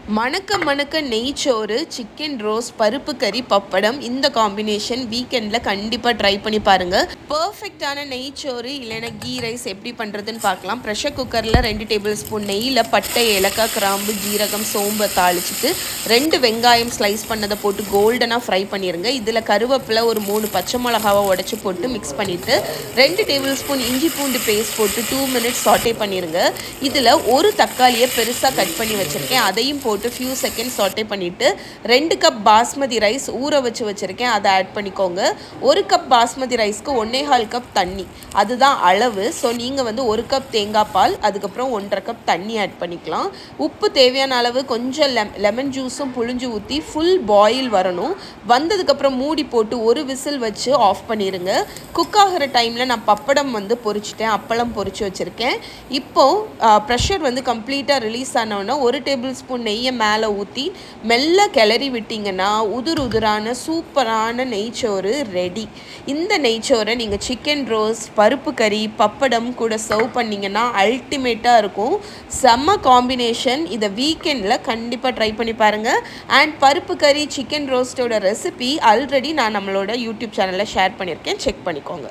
மணக்க மணக்க நெய்ச்சோறு, chicken roast, பருப்பு கறி, பப்படம் இந்த காம்பினேஷன் வீக்கெண்டில் கண்டிப்பாக ட்ரை பண்ணி பாருங்கள். பர்ஃபெக்டான நெய்ச்சோறு இல்லைன்னா கீ ரைஸ் எப்படி பண்ணுறதுன்னு பார்க்கலாம். ப்ரெஷர் குக்கரில் 2 டேபிள் ஸ்பூன் நெய்யில் பட்டை, ஏலக்காய், கிராம்பு, ஜீரகம், சோம்பை தாளிச்சிட்டு 2 வெங்காயம் ஸ்லைஸ் பண்ணதை போட்டு கோல்டனாக ஃப்ரை பண்ணிடுங்க. இதில் கருவேப்பிலை ஒரு 3 பச்சை மிளகாவை உடச்சி போட்டு மிக்ஸ் பண்ணிவிட்டு 2 டேபிள் ஸ்பூன் இஞ்சி பூண்டு பேஸ்ட் போட்டு 2 மினிட்ஸ் சாட்டே பண்ணிடுங்க. இதில் ஒரு தக்காளியை பெருசாக கட் பண்ணி வச்சுருக்கேன், அதையும் போட்டு ஃபியூ செகண்ட்ஸ் சாட்டே பண்ணிவிட்டு 2 கப் பாஸ்மதி ரைஸ் ஊற வச்சுருக்கேன், அதை ஆட் பண்ணிக்கோங்க. 1 கப் பாஸ்மதி ரைஸ்க்கு 1.25 கப் தண்ணி, அதுதான் அளவு. ஸோ நீங்கள் 1 கப் தேங்காய் பால், அதுக்கப்புறம் 1.5 கப் தண்ணி ஆட் பண்ணிக்கலாம். உப்பு தேவையான அளவு, கொஞ்சம் லெமன் ஜூஸும் புழிஞ்சு ஊற்றி ஃபுல் பாயில் வரணும். வந்ததுக்கப்புறம் மூடி போட்டு ஒரு விசில் வச்சு ஆஃப் பண்ணிடுங்க. குக் ஆகிற டைமில் நான் பப்படம் பொரிச்சிட்டேன், அப்பளம் பொரிச்சு வச்சுருக்கேன். இப்போது ப்ரெஷர் கம்ப்ளீட்டாக ரிலீஸ் ஆனோன்னா 1 டேபிள் ஸ்பூன் நெய்யை மேலே ஊற்றி மெல்ல கிளறி விட்டிங்கன்னா உதுரான சூப்பரான நெய்ச்சோறு ரெடி. இந்த நெய்ச்சோரை நீங்கள் சிக்கன் ரோஸ்ட், பருப்பு கறி, பப்படம் கூட சர்வ் பண்ணிங்கன்னா அல்டிமேட்டாக இருக்கும். செம்ம காம்பினேஷன். இதை வீக்கெண்டில் கண்டிப்பாக ட்ரை பண்ணி பாருங்கள். அண்ட் பருப்பு கறி, சிக்கன் ரோஸ்ட்டோட ரெசிபி ஆல்ரெடி நான் நம்மளோட யூடியூப் சேனலில் ஷேர் பண்ணியிருக்கேன், செக் பண்ணிக்கோங்க.